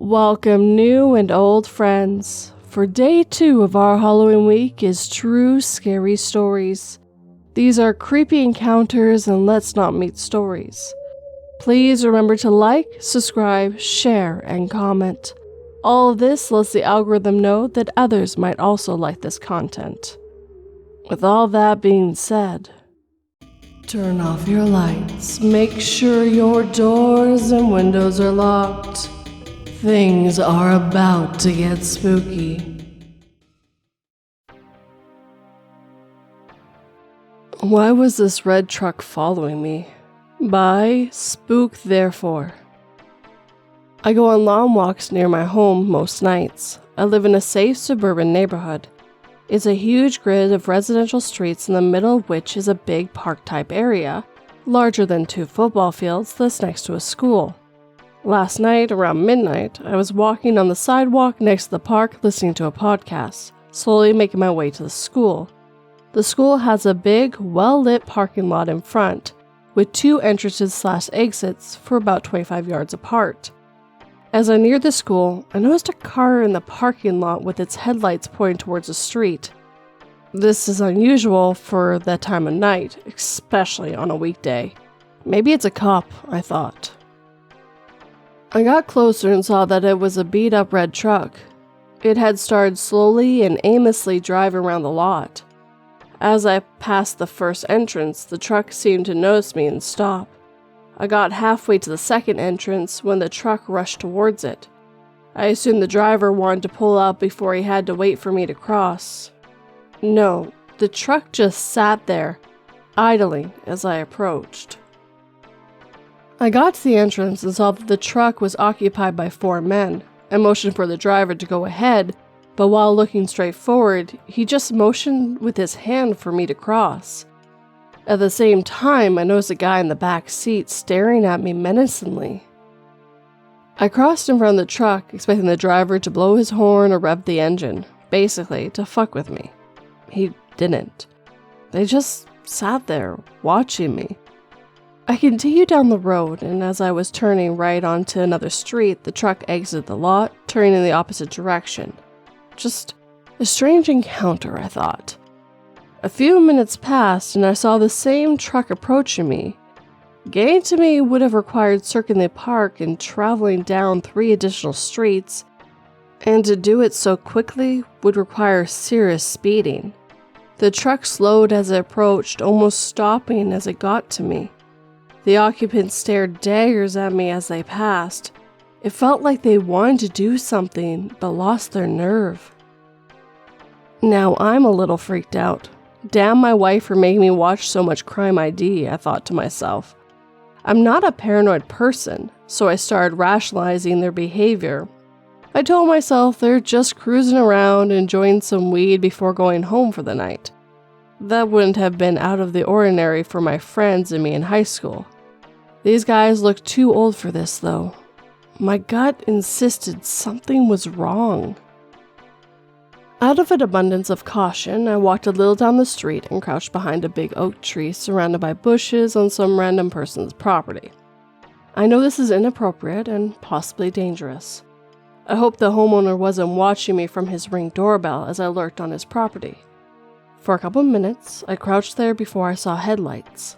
Welcome new and old friends, for day 2 of our Halloween week is True Scary Stories. These are creepy encounters and let's not meet stories. Please remember to like, subscribe, share, and comment. All of this lets the algorithm know that others might also like this content. With all that being said, turn off your lights, make sure your doors and windows are locked. Things are about to get spooky. Why was this red truck following me? By spoketherefore. I go on long walks near my home most nights. I live in a safe suburban neighborhood. It's a huge grid of residential streets in the middle of which is a big park-type area, larger than 2 football fields that's next to a school. Last night, around midnight, I was walking on the sidewalk next to the park listening to a podcast, slowly making my way to the school. The school has a big, well-lit parking lot in front, with 2 entrances/exits for about 25 yards apart. As I neared the school, I noticed a car in the parking lot with its headlights pointing towards the street. This is unusual for that time of night, especially on a weekday. Maybe it's a cop, I thought. I got closer and saw that it was a beat-up red truck. It had started slowly and aimlessly driving around the lot. As I passed the first entrance, the truck seemed to notice me and stop. I got halfway to the second entrance when the truck rushed towards it. I assumed the driver wanted to pull out before he had to wait for me to cross. No, the truck just sat there, idling as I approached. I got to the entrance and saw that the truck was occupied by 4 men. I motioned for the driver to go ahead, but while looking straight forward, he just motioned with his hand for me to cross. At the same time, I noticed a guy in the back seat staring at me menacingly. I crossed in front of the truck, expecting the driver to blow his horn or rev the engine, basically to fuck with me. He didn't. They just sat there, watching me. I continued down the road, and as I was turning right onto another street, the truck exited the lot, turning in the opposite direction. Just a strange encounter, I thought. A few minutes passed, and I saw the same truck approaching me. Getting to me would have required circling the park and traveling down 3 additional streets, and to do it so quickly would require serious speeding. The truck slowed as it approached, almost stopping as it got to me. The occupants stared daggers at me as they passed. It felt like they wanted to do something, but lost their nerve. Now I'm a little freaked out. Damn my wife for making me watch so much Crime ID, I thought to myself. I'm not a paranoid person, so I started rationalizing their behavior. I told myself they're just cruising around, enjoying some weed before going home for the night. That wouldn't have been out of the ordinary for my friends and me in high school. These guys looked too old for this, though. My gut insisted something was wrong. Out of an abundance of caution, I walked a little down the street and crouched behind a big oak tree surrounded by bushes on some random person's property. I know this is inappropriate and possibly dangerous. I hope the homeowner wasn't watching me from his Ring doorbell as I lurked on his property. For a couple minutes, I crouched there before I saw headlights.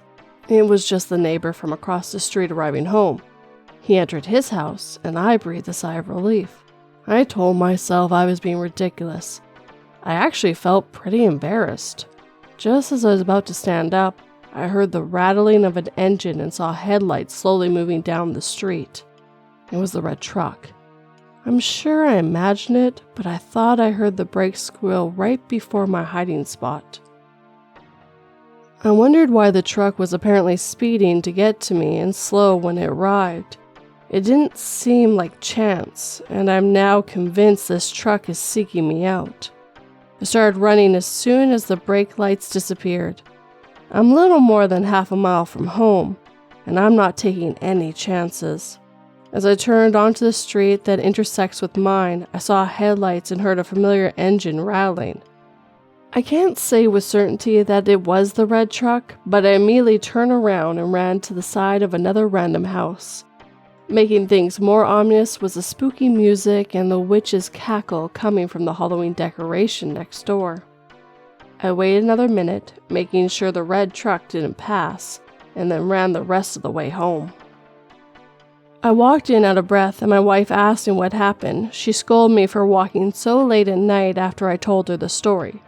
It was just the neighbor from across the street arriving home. He entered his house, and I breathed a sigh of relief. I told myself I was being ridiculous. I actually felt pretty embarrassed. Just as I was about to stand up, I heard the rattling of an engine and saw headlights slowly moving down the street. It was the red truck. I'm sure I imagined it, but I thought I heard the brakes squeal right before my hiding spot. I wondered why the truck was apparently speeding to get to me and slow when it arrived. It didn't seem like chance, and I'm now convinced this truck is seeking me out. I started running as soon as the brake lights disappeared. I'm little more than half a mile from home, and I'm not taking any chances. As I turned onto the street that intersects with mine, I saw headlights and heard a familiar engine rattling. I can't say with certainty that it was the red truck, but I immediately turned around and ran to the side of another random house. Making things more ominous was the spooky music and the witch's cackle coming from the Halloween decoration next door. I waited another minute, making sure the red truck didn't pass, and then ran the rest of the way home. I walked in out of breath, and my wife asked me what happened. She scolded me for walking so late at night after I told her the story.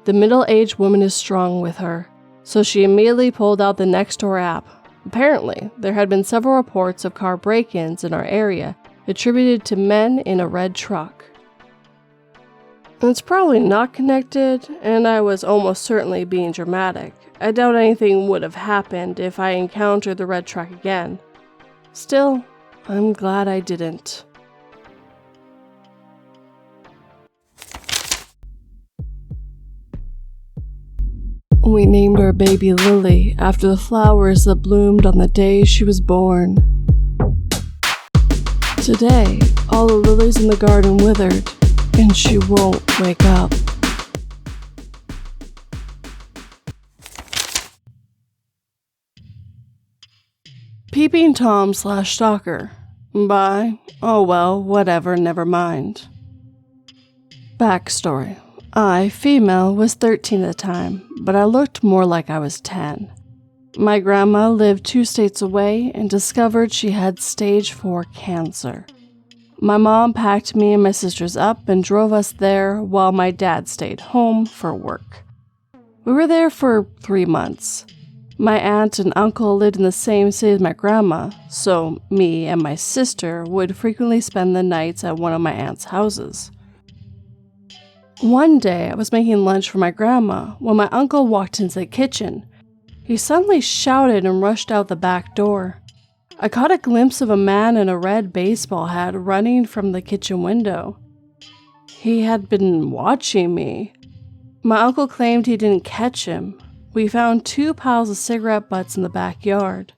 The middle-aged woman is strong with her, so she immediately pulled out the Nextdoor app. Apparently, there had been several reports of car break-ins in our area attributed to men in a red truck. It's probably not connected, and I was almost certainly being dramatic. I doubt anything would have happened if I encountered the red truck again. Still, I'm glad I didn't. We named our baby Lily after the flowers that bloomed on the day she was born. Today, all the lilies in the garden withered, and she won't wake up. Peeping Tom / Stalker by owellwhatevrnevrmind. Backstory. I, female, was 13 at the time, but I looked more like I was 10. My grandma lived 2 states away and discovered she had stage 4 cancer. My mom packed me and my sisters up and drove us there while my dad stayed home for work. We were there for 3 months. My aunt and uncle lived in the same city as my grandma, so me and my sister would frequently spend the nights at one of my aunt's houses. One day, I was making lunch for my grandma when my uncle walked into the kitchen. He suddenly shouted and rushed out the back door. I caught a glimpse of a man in a red baseball hat running from the kitchen window. He had been watching me. My uncle claimed he didn't catch him. We found 2 piles of cigarette butts in the backyard,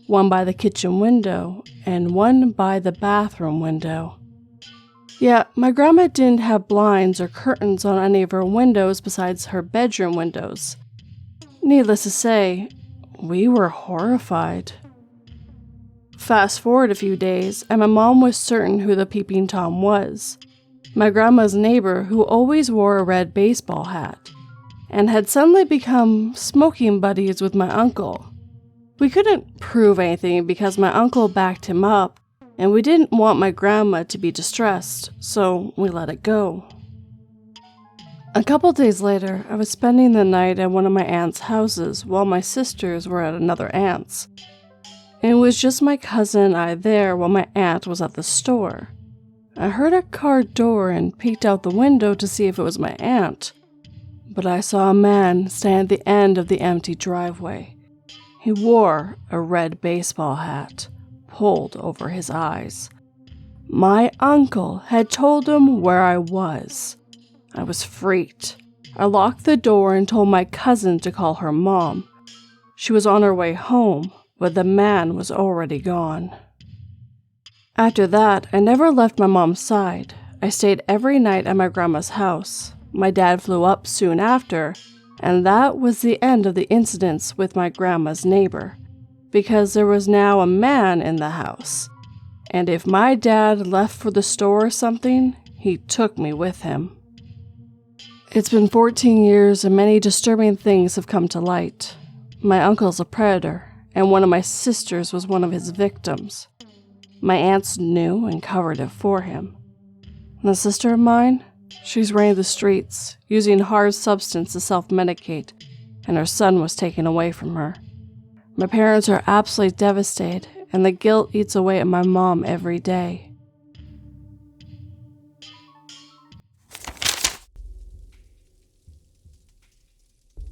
one by the kitchen window and one by the bathroom window. Yeah, my grandma didn't have blinds or curtains on any of her windows besides her bedroom windows. Needless to say, we were horrified. Fast forward a few days, and my mom was certain who the Peeping Tom was. My grandma's neighbor who always wore a red baseball hat, and had suddenly become smoking buddies with my uncle. We couldn't prove anything because my uncle backed him up, and we didn't want my grandma to be distressed, so we let it go. A couple days later, I was spending the night at one of my aunt's houses while my sisters were at another aunt's. It was just my cousin and I there while my aunt was at the store. I heard a car door and peeked out the window to see if it was my aunt, but I saw a man stand at the end of the empty driveway. He wore a red baseball hat pulled over his eyes. My uncle had told him where I was. I was freaked. I locked the door and told my cousin to call her mom. She was on her way home, but the man was already gone. After that, I never left my mom's side. I stayed every night at my grandma's house. My dad flew up soon after, and that was the end of the incidents with my grandma's neighbor, because there was now a man in the house, and if my dad left for the store or something, he took me with him. It's been 14 years and many disturbing things have come to light. My uncle's a predator, and one of my sisters was one of his victims. My aunts knew and covered it for him. And a sister of mine, she's running the streets, using hard substance to self-medicate, and her son was taken away from her. My parents are absolutely devastated, and the guilt eats away at my mom every day.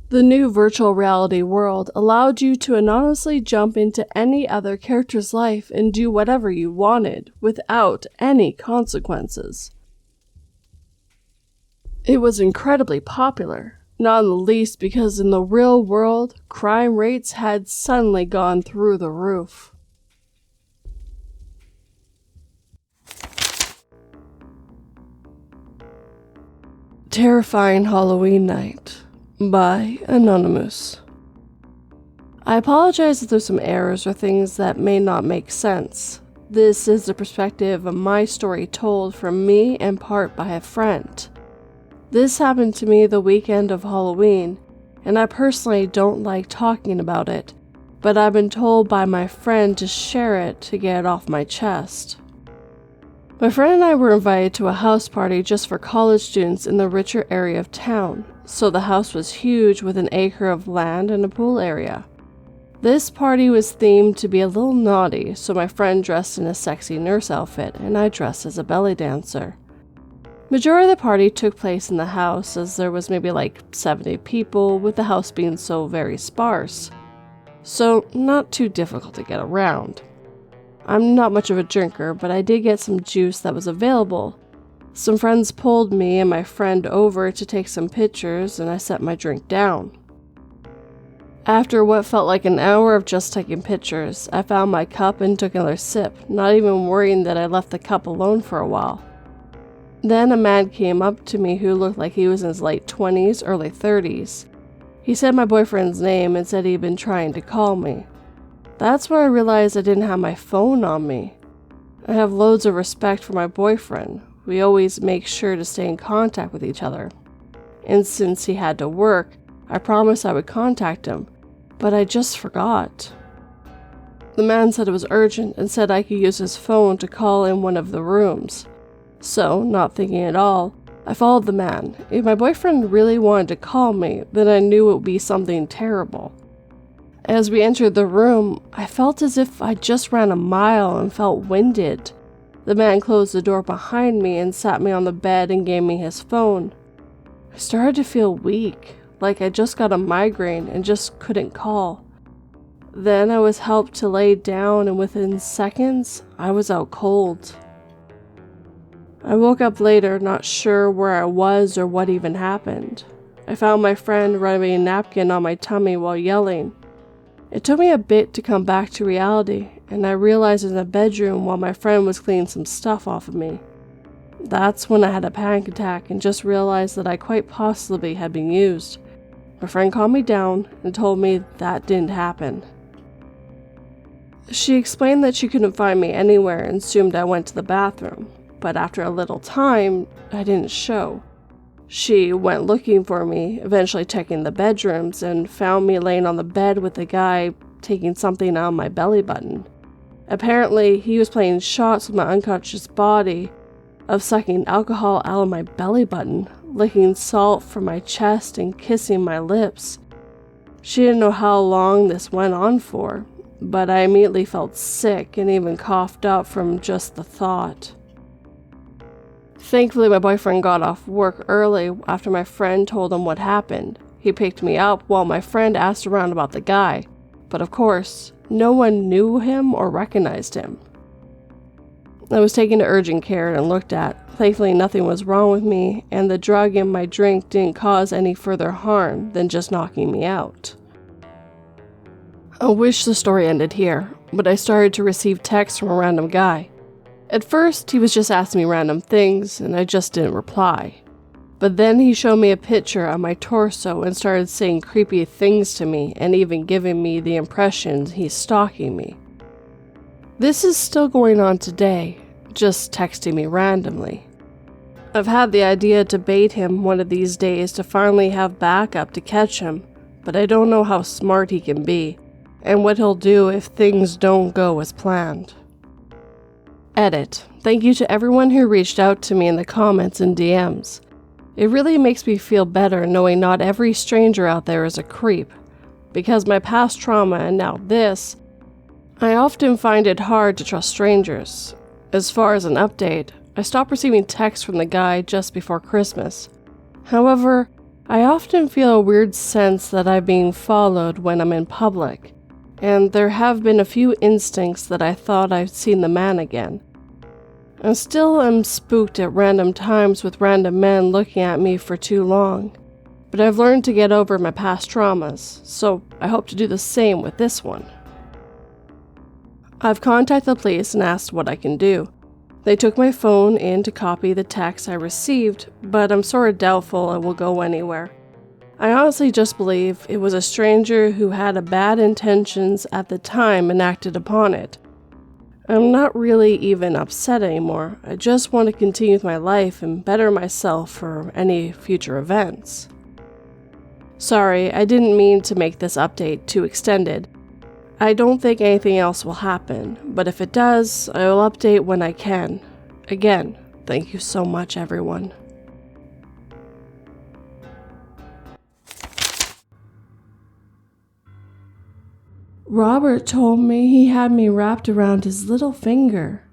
The new virtual reality world allowed you to anonymously jump into any other character's life and do whatever you wanted without any consequences. It was incredibly popular, not in the least because in the real world, crime rates had suddenly gone through the roof. Terrifying Halloween Night by Anonymoose. I apologize if there's some errors or things that may not make sense. This is the perspective of my story told from me in part by a friend. This happened to me the weekend of Halloween, and I personally don't like talking about it, but I've been told by my friend to share it to get it off my chest. My friend and I were invited to a house party just for college students in the richer area of town, so the house was huge with an acre of land and a pool area. This party was themed to be a little naughty, so my friend dressed in a sexy nurse outfit and I dressed as a belly dancer. Majority of the party took place in the house, as there was maybe like 70 people, with the house being so very sparse. So not too difficult to get around. I'm not much of a drinker, but I did get some juice that was available. Some friends pulled me and my friend over to take some pictures, and I set my drink down. After what felt like an hour of just taking pictures, I found my cup and took another sip, not even worrying that I left the cup alone for a while. Then a man came up to me who looked like he was in his late 20s, early 30s. He said my boyfriend's name and said he'd been trying to call me. That's where I realized I didn't have my phone on me. I have loads of respect for my boyfriend. We always make sure to stay in contact with each other. And since he had to work, I promised I would contact him, but I just forgot. The man said it was urgent and said I could use his phone to call in one of the rooms. So, not thinking at all, I followed the man. If my boyfriend really wanted to call me, then I knew it would be something terrible. As we entered the room, I felt as if I just ran a mile and felt winded. The man closed the door behind me and sat me on the bed and gave me his phone. I started to feel weak, like I just got a migraine and just couldn't call. Then I was helped to lay down, and within seconds, I was out cold. I woke up later, not sure where I was or what even happened. I found my friend rubbing a napkin on my tummy while yelling. It took me a bit to come back to reality, and I realized in the bedroom while my friend was cleaning some stuff off of me. That's when I had a panic attack and just realized that I quite possibly had been used. My friend calmed me down and told me that didn't happen. She explained that she couldn't find me anywhere and assumed I went to the bathroom. But after a little time, I didn't show. She went looking for me, eventually checking the bedrooms, and found me laying on the bed with a guy taking something out of my belly button. Apparently, he was playing shots with my unconscious body of sucking alcohol out of my belly button, licking salt from my chest and kissing my lips. She didn't know how long this went on for, but I immediately felt sick and even coughed up from just the thought. Thankfully, my boyfriend got off work early after my friend told him what happened. He picked me up while my friend asked around about the guy, but of course, no one knew him or recognized him. I was taken to urgent care and looked at. Thankfully, nothing was wrong with me, and the drug in my drink didn't cause any further harm than just knocking me out. I wish the story ended here, but I started to receive texts from a random guy. At first, he was just asking me random things, and I just didn't reply. But then he showed me a picture of my torso and started saying creepy things to me and even giving me the impression he's stalking me. This is still going on today, just texting me randomly. I've had the idea to bait him one of these days to finally have backup to catch him, but I don't know how smart he can be, and what he'll do if things don't go as planned. Edit. Thank you to everyone who reached out to me in the comments and DMs. It really makes me feel better knowing not every stranger out there is a creep. Because my past trauma and now this, I often find it hard to trust strangers. As far as an update, I stopped receiving texts from the guy just before Christmas. However, I often feel a weird sense that I'm being followed when I'm in public, and there have been a few instincts that I thought I'd seen the man again. I still am spooked at random times with random men looking at me for too long, but I've learned to get over my past traumas, so I hope to do the same with this one. I've contacted the police and asked what I can do. They took my phone in to copy the text I received, but I'm sort of doubtful it will go anywhere. I honestly just believe it was a stranger who had bad intentions at the time and acted upon it. I'm not really even upset anymore. I just want to continue with my life and better myself for any future events. Sorry, I didn't mean to make this update too extended. I don't think anything else will happen, but if it does, I will update when I can. Again, thank you so much, everyone. Robert told me he had me wrapped around his little finger.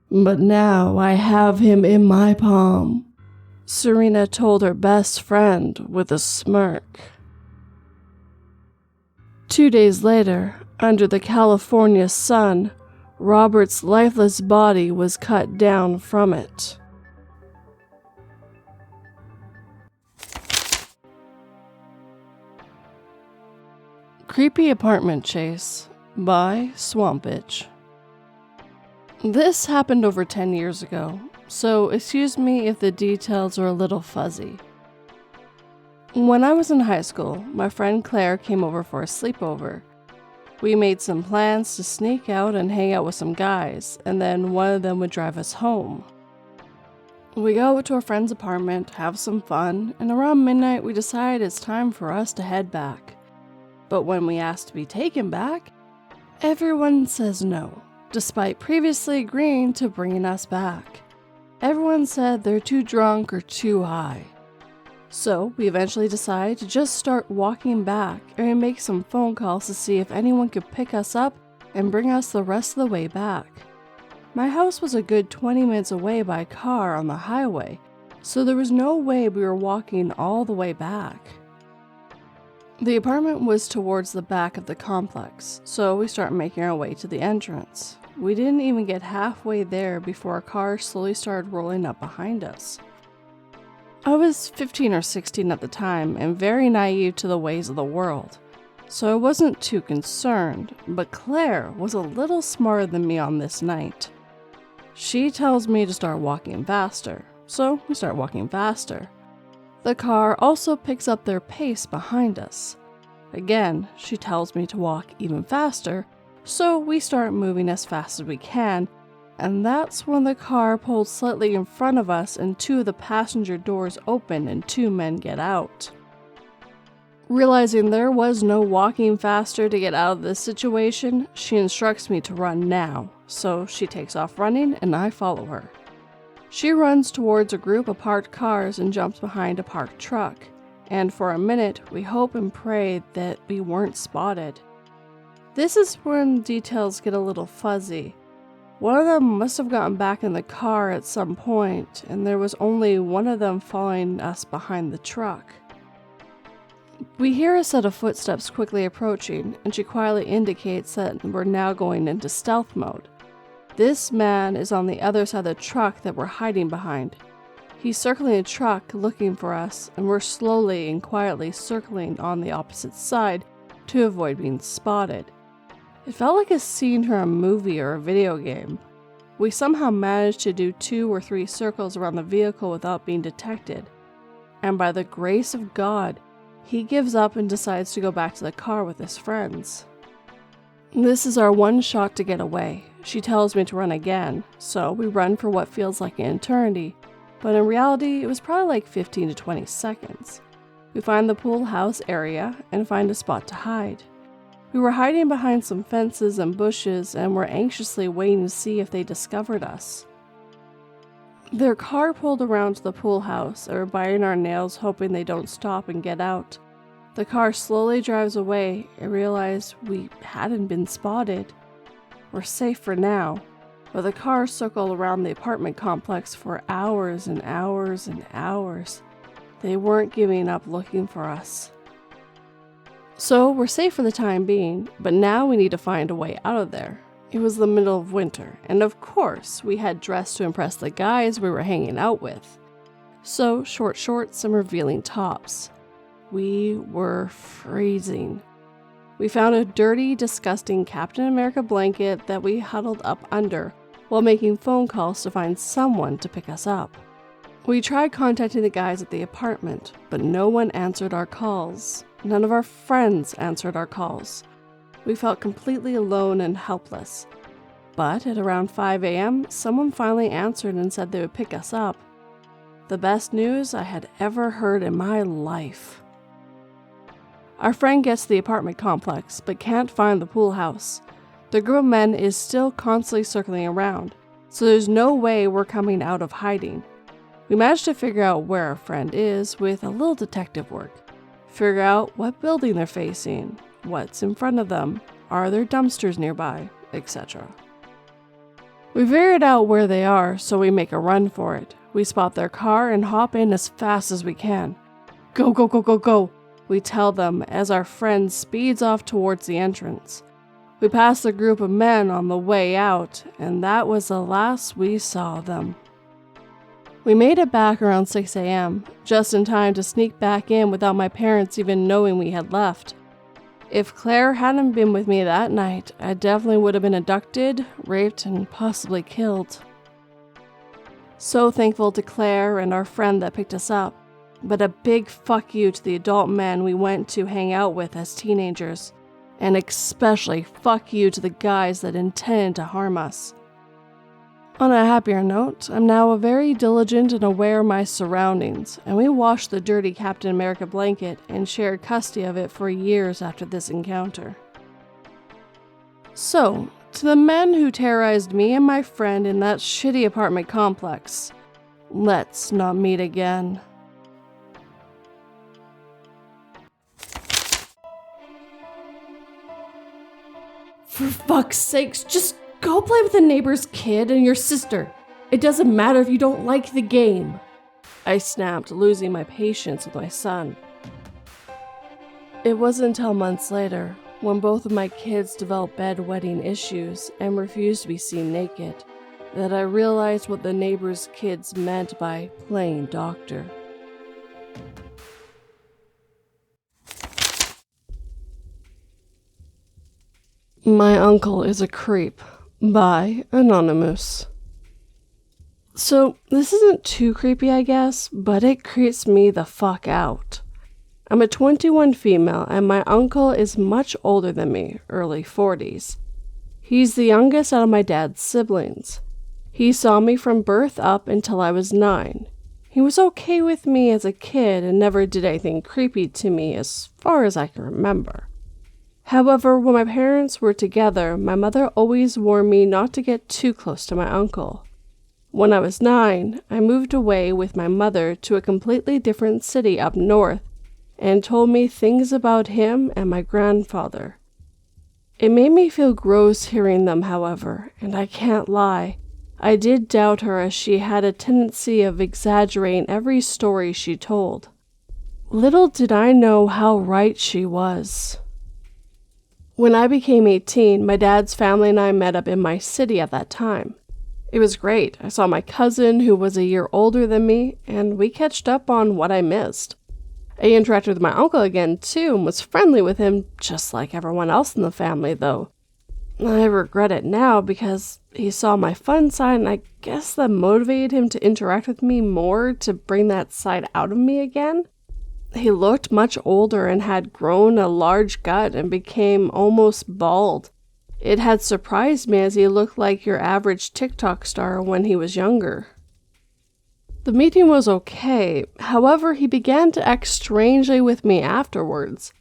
But now I have him in my palm, Serena told her best friend with a smirk. 2 days later, under the California sun, Robert's lifeless body was cut down from it. Creepy Apartment Chase by swampbitchh. This happened over 10 years ago, so excuse me if the details are a little fuzzy. When I was in high school, my friend Claire came over for a sleepover. We made some plans to sneak out and hang out with some guys, and then one of them would drive us home. We go to a friend's apartment, have some fun, and around midnight we decide it's time for us to head back. But when we ask to be taken back, everyone says no, despite previously agreeing to bringing us back. Everyone said they're too drunk or too high. So we eventually decide to just start walking back and make some phone calls to see if anyone could pick us up and bring us the rest of the way back. My house was a good 20 minutes away by car on the highway, so there was no way we were walking all the way back. The apartment was towards the back of the complex, so we start making our way to the entrance. We didn't even get halfway there before a car slowly started rolling up behind us. I was 15 or 16 at the time and very naive to the ways of the world, so I wasn't too concerned, but Claire was a little smarter than me on this night. She tells me to start walking faster, so we start walking faster. The car also picks up their pace behind us. Again, she tells me to walk even faster, so we start moving as fast as we can, and that's when the car pulls slightly in front of us and 2 of the passenger doors open and 2 men get out. Realizing there was no walking faster to get out of this situation, she instructs me to run now, so she takes off running and I follow her. She runs towards a group of parked cars and jumps behind a parked truck, and for a minute we hope and pray that we weren't spotted. This is when details get a little fuzzy. One of them must have gotten back in the car at some point, and there was only one of them following us behind the truck. We hear a set of footsteps quickly approaching, and she quietly indicates that we're now going into stealth mode. This man is on the other side of the truck that we're hiding behind. He's circling the truck looking for us, and we're slowly and quietly circling on the opposite side to avoid being spotted. It felt like a scene from a movie or a video game. We somehow managed to do 2 or 3 circles around the vehicle without being detected, and by the grace of God, he gives up and decides to go back to the car with his friends. This is our one shot to get away. She tells me to run again, so we run for what feels like an eternity, but in reality it was probably like 15 to 20 seconds. We find the pool house area and find a spot to hide. We were hiding behind some fences and bushes and were anxiously waiting to see if they discovered us. Their car pulled around to the pool house and we're biting our nails hoping they don't stop and get out. The car slowly drives away and realize we hadn't been spotted. We're safe for now, but the car circled around the apartment complex for hours and hours and hours. They weren't giving up looking for us. So we're safe for the time being, but now we need to find a way out of there. It was the middle of winter, and of course we had dressed to impress the guys we were hanging out with. So short shorts and revealing tops. We were freezing. We found a dirty, disgusting Captain America blanket that we huddled up under while making phone calls to find someone to pick us up. We tried contacting the guys at the apartment, but no one answered our calls. None of our friends answered our calls. We felt completely alone and helpless. But at around 5 a.m., someone finally answered and said they would pick us up. The best news I had ever heard in my life. Our friend gets to the apartment complex, but can't find the pool house. The group of men is still constantly circling around, so there's no way we're coming out of hiding. We managed to figure out where our friend is with a little detective work. Figure out what building they're facing, what's in front of them, are there dumpsters nearby, etc. We figured out where they are, so we make a run for it. We spot their car and hop in as fast as we can. Go, go, go, go, go, we tell them as our friend speeds off towards the entrance. We pass the group of men on the way out, and that was the last we saw of them. We made it back around 6 a.m., just in time to sneak back in without my parents even knowing we had left. If Claire hadn't been with me that night, I definitely would have been abducted, raped, and possibly killed. So thankful to Claire and our friend that picked us up, but a big fuck you to the adult men we went to hang out with as teenagers, and especially fuck you to the guys that intended to harm us. On a happier note, I'm now very diligent and aware of my surroundings, and we washed the dirty Captain America blanket and shared custody of it for years after this encounter. So, to the men who terrorized me and my friend in that shitty apartment complex, let's not meet again. For fuck's sakes, just go play with the neighbor's kid and your sister. It doesn't matter if you don't like the game. I snapped, losing my patience with my son. It wasn't until months later, when both of my kids developed bedwetting issues and refused to be seen naked, that I realized what the neighbor's kids meant by playing doctor. My Uncle is a Creep by Anonymoose. So, this isn't too creepy, I guess, but it creeps me the fuck out. I'm a 21 female, and my uncle is much older than me, early 40s. He's the youngest out of my dad's siblings. He saw me from birth up until I was 9. He was okay with me as a kid and never did anything creepy to me as far as I can remember. However, when my parents were together, my mother always warned me not to get too close to my uncle. When I was 9, I moved away with my mother to a completely different city up north and told me things about him and my grandfather. It made me feel gross hearing them, however, and I can't lie. I did doubt her as she had a tendency of exaggerating every story she told. Little did I know how right she was. When I became 18, my dad's family and I met up in my city at that time. It was great. I saw my cousin, who was a year older than me, and we catched up on what I missed. I interacted with my uncle again, too, and was friendly with him, just like everyone else in the family, though. I regret it now because he saw my fun side, and I guess that motivated him to interact with me more to bring that side out of me again. He looked much older and had grown a large gut and became almost bald. It had surprised me as he looked like your average TikTok star when he was younger. The meeting was okay, however, he began to act strangely with me afterwards.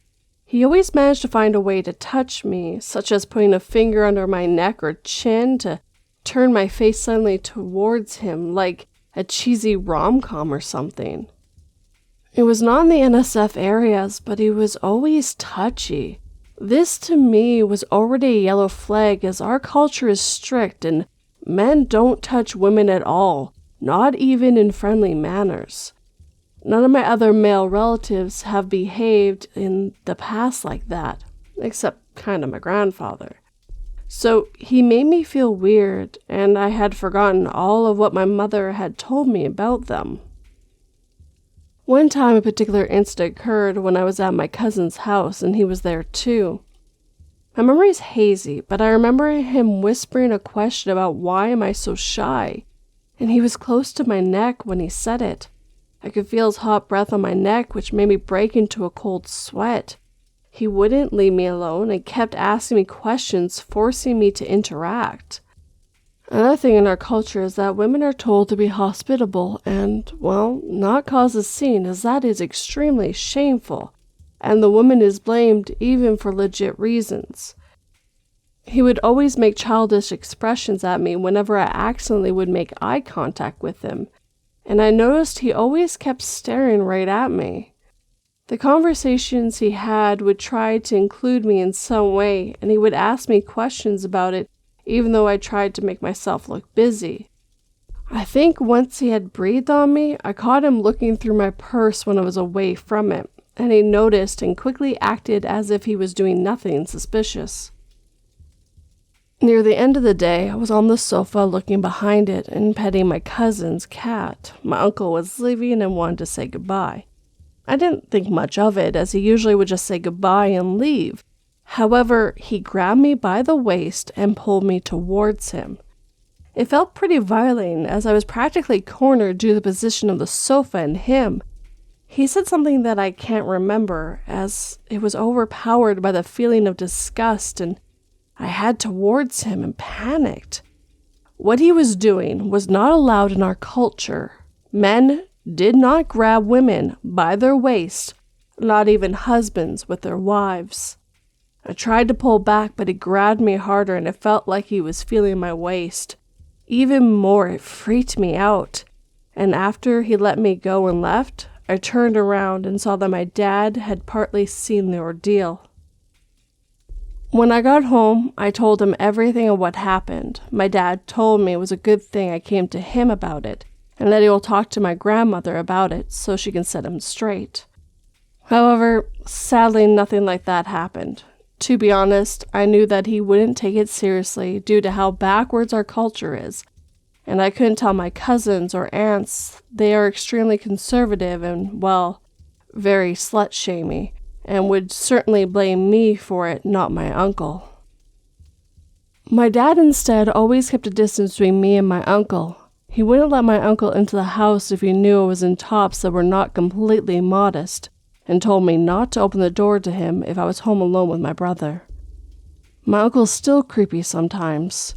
He always managed to find a way to touch me, such as putting a finger under my neck or chin to turn my face suddenly towards him, like a cheesy rom-com or something. It was not in the NSF areas, but he was always touchy. This to me was already a yellow flag as our culture is strict and men don't touch women at all, not even in friendly manners. None of my other male relatives have behaved in the past like that, except kind of my grandfather. So he made me feel weird, and I had forgotten all of what my mother had told me about them. One time a particular incident occurred when I was at my cousin's house and he was there too. My memory is hazy, but I remember him whispering a question about why am I so shy, and he was close to my neck when he said it. I could feel his hot breath on my neck, which made me break into a cold sweat. He wouldn't leave me alone and kept asking me questions, forcing me to interact. Another thing in our culture is that women are told to be hospitable and, well, not cause a scene, as that is extremely shameful, and the woman is blamed even for legit reasons. He would always make childish expressions at me whenever I accidentally would make eye contact with him, and I noticed he always kept staring right at me. The conversations he had would try to include me in some way, and he would ask me questions about it even though I tried to make myself look busy. I think once he had breathed on me, I caught him looking through my purse when I was away from it, and he noticed and quickly acted as if he was doing nothing suspicious. Near the end of the day, I was on the sofa looking behind it and petting my cousin's cat. My uncle was leaving and wanted to say goodbye. I didn't think much of it, as he usually would just say goodbye and leave. However, he grabbed me by the waist and pulled me towards him. It felt pretty violent, as I was practically cornered due to the position of the sofa and him. He said something that I can't remember, as it was overpowered by the feeling of disgust, and I had towards him and panicked. What he was doing was not allowed in our culture. Men did not grab women by their waist, not even husbands with their wives. I tried to pull back, but he grabbed me harder, and it felt like he was feeling my waist. Even more, it freaked me out. And after he let me go and left, I turned around and saw that my dad had partly seen the ordeal. When I got home, I told him everything of what happened. My dad told me it was a good thing I came to him about it, and that he will talk to my grandmother about it so she can set him straight. However, sadly, nothing like that happened. To be honest, I knew that he wouldn't take it seriously due to how backwards our culture is, and I couldn't tell my cousins or aunts. They are extremely conservative and, well, very slut-shamey, and would certainly blame me for it, not my uncle. My dad instead always kept a distance between me and my uncle. He wouldn't let my uncle into the house if he knew I was in tops that were not completely modest, and told me not to open the door to him if I was home alone with my brother. My uncle's still creepy sometimes.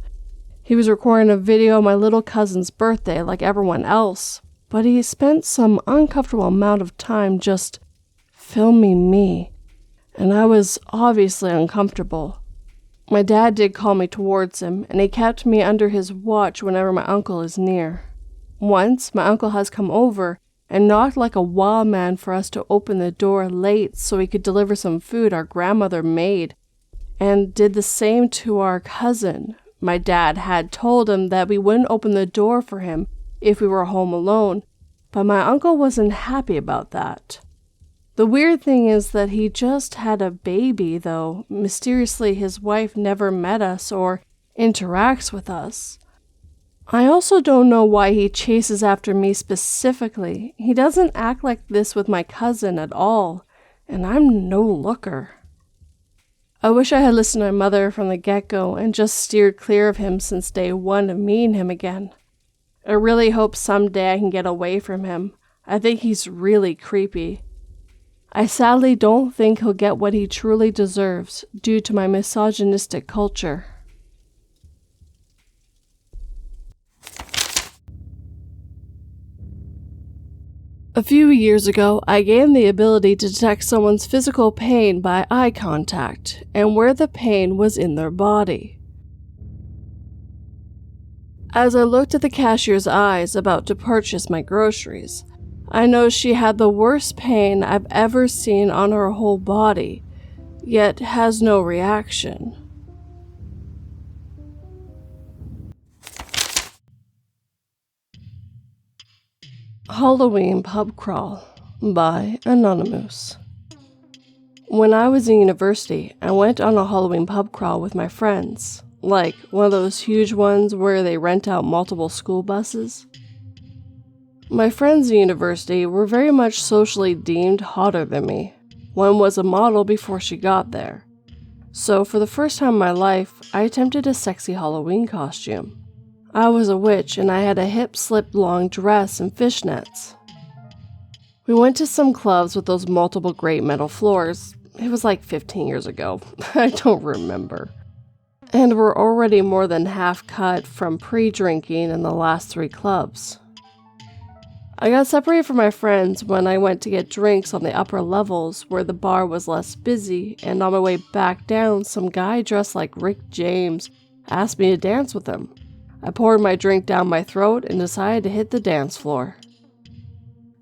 He was recording a video of my little cousin's birthday like everyone else, but he spent some uncomfortable amount of time just filming me, and I was obviously uncomfortable. My dad did call me towards him, and he kept me under his watch whenever my uncle is near. Once, my uncle has come over and knocked like a wild man for us to open the door late so he could deliver some food our grandmother made, and did the same to our cousin. My dad had told him that we wouldn't open the door for him if we were home alone, but my uncle wasn't happy about that. The weird thing is that he just had a baby, though. Mysteriously, his wife never met us or interacts with us. I also don't know why he chases after me specifically. He doesn't act like this with my cousin at all, and I'm no looker. I wish I had listened to my mother from the get-go and just steered clear of him since day one of meeting him again. I really hope someday I can get away from him. I think he's really creepy. I sadly don't think he'll get what he truly deserves due to my misogynistic culture. A few years ago, I gained the ability to detect someone's physical pain by eye contact and where the pain was in their body. As I looked at the cashier's eyes about to purchase my groceries, I noticed she had the worst pain I've ever seen on her whole body, yet has no reaction. Halloween Pub Crawl by Anonymoose. When I was in university, I went on a Halloween pub crawl with my friends, like one of those huge ones where they rent out multiple school buses. My friends in university were very much socially deemed hotter than me. One was a model before she got there. So for the first time in my life, I attempted a sexy Halloween costume. I was a witch and I had a hip slip long dress and fishnets. We went to some clubs with those multiple great metal floors. It was like 15 years ago. I don't remember. and were already more than half cut from pre-drinking in the last 3 clubs. I got separated from my friends when I went to get drinks on the upper levels where the bar was less busy, and on my way back down, some guy dressed like Rick James asked me to dance with him. I poured my drink down my throat and decided to hit the dance floor.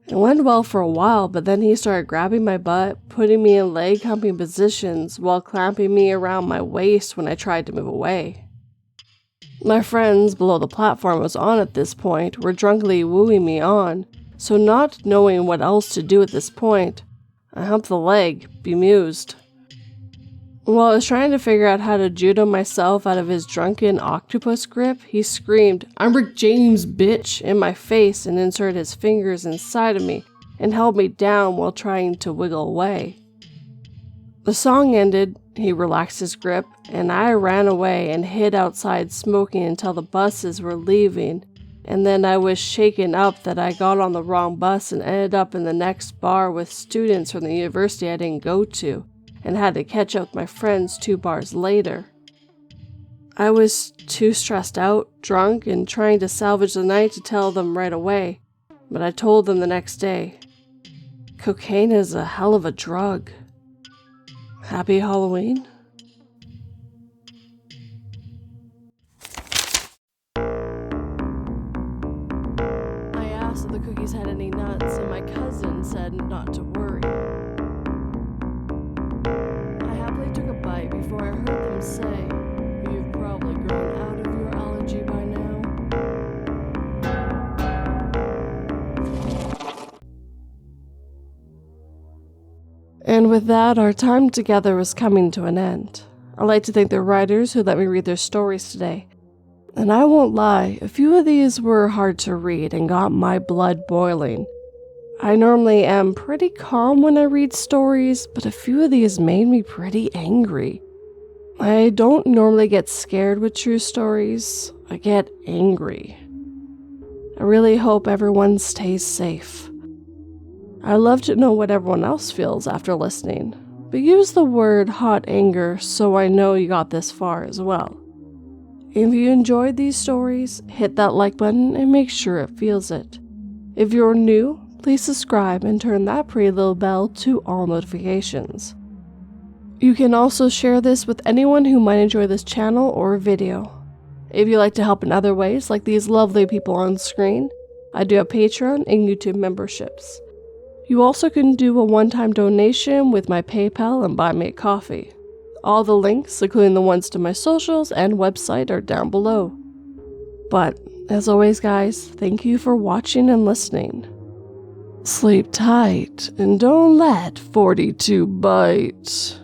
It went well for a while, but then he started grabbing my butt, putting me in leg humping positions while clamping me around my waist when I tried to move away. My friends below the platform I was on at this point were drunkenly wooing me on, so not knowing what else to do at this point, I humped the leg, bemused. While I was trying to figure out how to judo myself out of his drunken octopus grip, he screamed, "I'm Rick James, bitch!" in my face and inserted his fingers inside of me and held me down while trying to wiggle away. The song ended, he relaxed his grip, and I ran away and hid outside smoking until the buses were leaving, and then I was shaken up that I got on the wrong bus and ended up in the next bar with students from the university I didn't go to, and had to catch up with my friends 2 bars later. I was too stressed out, drunk, and trying to salvage the night to tell them right away, but I told them the next day. Cocaine is a hell of a drug. Happy Halloween. I asked if the cookies had any nuts, and my cousin said not to worry. I happily took a bite before I heard them say, "You've probably grown out of your allergy by now." And with that, our time together was coming to an end. I'd like to thank the writers who let me read their stories today. And I won't lie, a few of these were hard to read and got my blood boiling. I normally am pretty calm when I read stories, but a few of these made me pretty angry. I don't normally get scared with true stories, I get angry. I really hope everyone stays safe. I'd love to know what everyone else feels after listening, but use the word hot anger so I know you got this far as well. If you enjoyed these stories, hit that like button and make sure it feels it. If you're new, please subscribe and turn that pretty little bell to all notifications. You can also share this with anyone who might enjoy this channel or video. If you'd like to help in other ways, like these lovely people on screen, I do have Patreon and YouTube memberships. You also can do a one-time donation with my PayPal and Buy Me a Coffee. All the links, including the ones to my socials and website, are down below. But, as always guys, thank you for watching and listening. Sleep tight and don't let 42 bite.